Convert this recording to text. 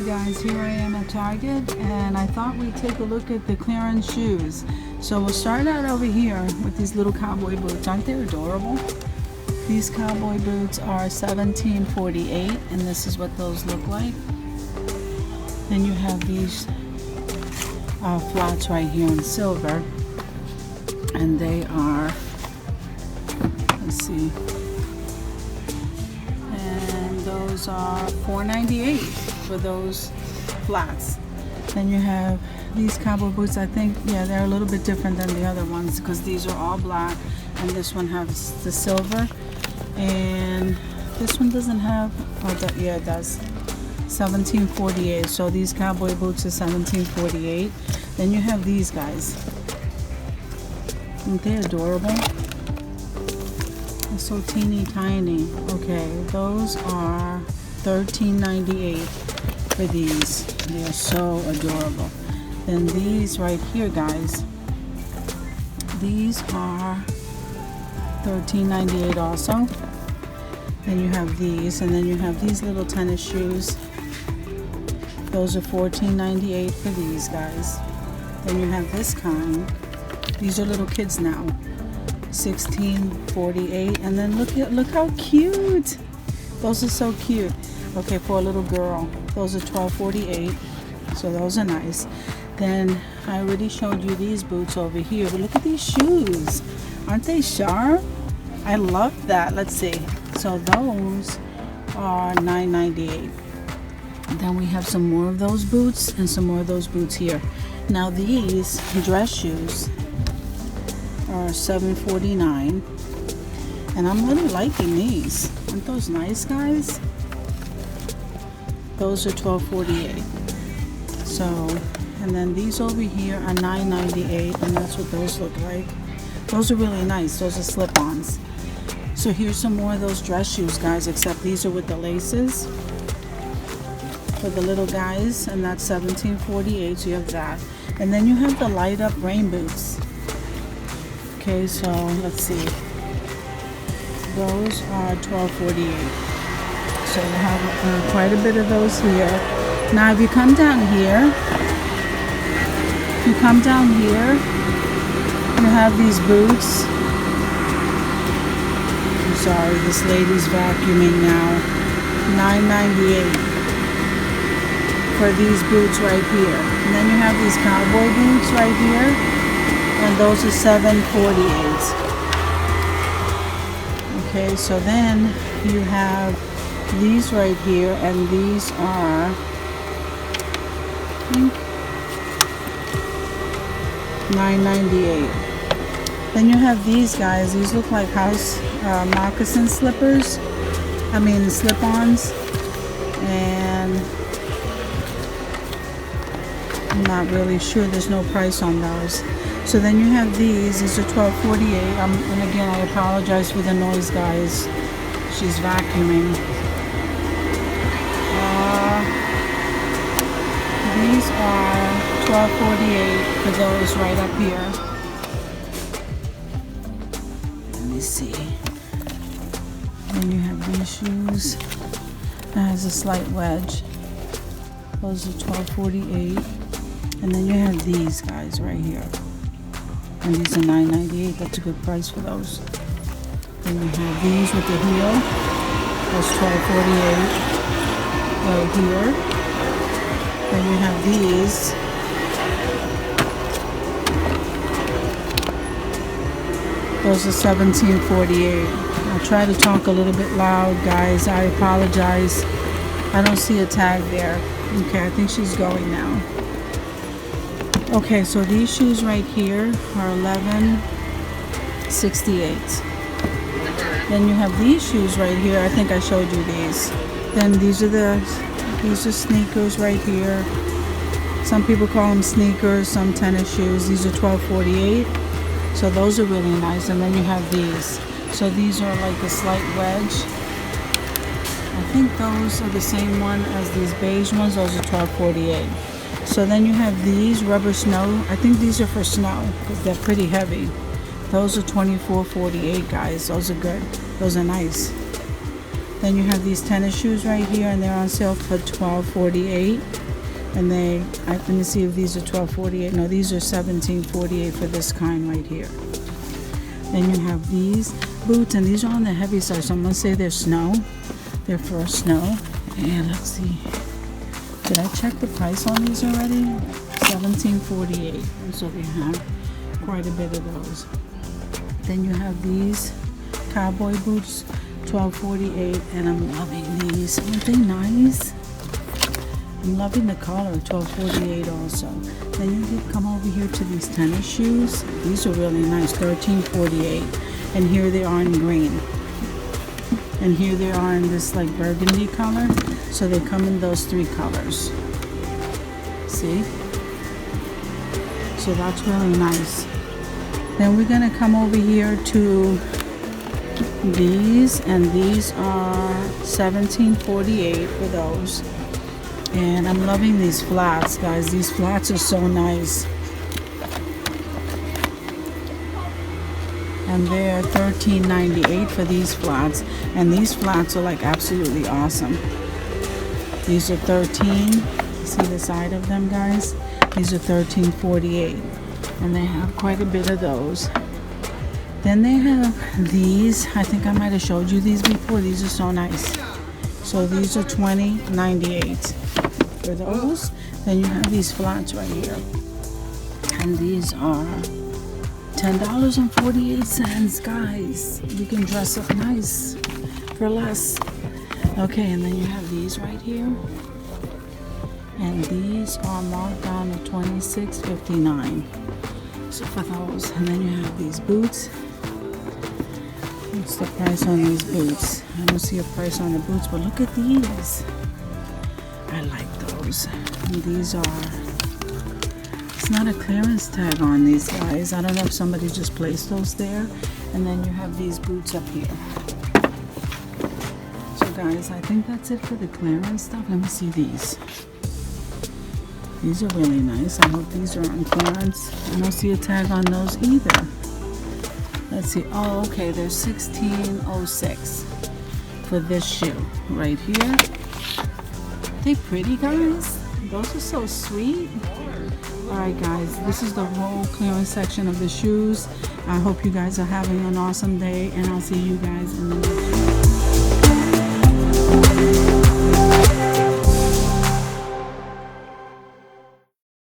guys, here I am at Target and I thought we'd take a look at the clearance shoes. So we'll start out over here with these little cowboy boots. Aren't they adorable? These cowboy boots are $17.48 and this is what those look like. Then you have these flats right here in silver and they are, let's see, and those are $4.98 for those flats. Then you have these cowboy boots. I think, yeah, they're a little bit different than the other ones because these are all black and this one has the silver and this one doesn't have, yeah, it does. $17.48. So these cowboy boots are $17.48. Then you have these guys. Aren't they adorable? They're so teeny tiny. Okay, those are $13.98 for these. They are so adorable. Then these right here, guys, these are $13.98 also. Then you have these, and then you have these little tennis shoes. Those are $14.98 for these guys. Then you have this kind. These are little kids now. $16.48. And then look how cute. Those are so cute. Okay, for a little girl. Those are $12.48. So those are nice. Then I already showed you these boots over here. But look at these shoes. Aren't they sharp? I love that. Let's see. So those are $9.98. Then we have some more of those boots and some more of those boots here. Now these dress shoes are $7.49 and I'm really liking these. Aren't those nice, guys? Those are $12.48. So, and then these over here are $9.98 and that's what those look like. Those are really nice. Those are slip-ons. So here's some more of those dress shoes, guys, except these are with the laces for the little guys, and that's $17.48. So you have that. And then you have the light up rain boots. Okay, so let's see. Those are $12.48. So you have quite a bit of those here. Now if you come down here, you have these boots. I'm sorry, this lady's vacuuming now. $9.98 for these boots right here. And then you have these cowboy boots right here, and those are $7.48. Okay, so then you have these right here, and these are, I think, $9.98. Then you have these guys. These look like house moccasin slippers. I mean slip-ons, and I'm not really sure. There's no price on those. So then you have these. These are $12.48. And again, I apologize for the noise, guys. She's vacuuming. These are $12.48 for those right up here. Let me see. Then you have these shoes. That has a slight wedge. Those are $12.48. And then you have these guys right here. And these are $9.98. That's a good price for those. Then you have these with the heel. That's $12.48 right here. Then you have these. Those are $17.48. I'll try to talk a little bit loud, guys. I apologize. I don't see a tag there. Okay, I think she's going now. Okay, so these shoes right here are $11.68. Then you have these shoes right here. I think I showed you these. Then these are sneakers right here. Some people call them sneakers, some tennis shoes. These are $12.48. So those are really nice. And then you have these. So these are like a slight wedge. I think those are the same one as these beige ones. Those are $12.48. So then you have these rubber snow. I think these are for snow because they're pretty heavy. Those are $24.48, guys. Those are good. Those are nice. Then you have these tennis shoes right here, and they're on sale for $12.48. And let me see if these are $12.48. No, these are $17.48 for this kind right here. Then you have these boots, and these are on the heavy side, so I'm gonna say they're snow. They're for snow. And let's see. Did I check the price on these already? $17.48. And so they have quite a bit of those. Then you have these cowboy boots, $12.48, and I'm loving these. Aren't they nice? I'm loving the color, $12.48 also. Then you come over here to these tennis shoes. These are really nice, $13.48. And here they are in green. And here they are in this like burgundy color. So they come in those three colors. See? So that's really nice. Then we're gonna come over here to these, and these are $17.48 for those. And I'm loving these flats, guys. These flats are so nice. And they're $13.98 for these flats. And these flats are like absolutely awesome. These are $13. See the side of them, guys? These are $13.48. And they have quite a bit of those. Then they have these. I think I might have showed you these before. These are so nice. So these are $20.98 for those. Then you have these flats right here. And these are $10.48, guys. You can dress up nice for less. Okay, and then you have these right here. And these are marked down at $26.59. So for those. And then you have these boots. What's the price on these boots? I don't see a price on the boots, but look at these. I like those. And these are, it's not a clearance tag on these, guys. I don't know if somebody just placed those there. And then you have these boots up here. So guys, I think that's it for the clearance stuff. Let me see these. These are really nice. I hope these are on clearance. I don't see a tag on those either. Let's see. Oh, okay. They're $16.06 for this shoe right here. Are they pretty, guys? Those are so sweet. Alright, guys. This is the whole clearance section of the shoes. I hope you guys are having an awesome day, and I'll see you guys in the next video.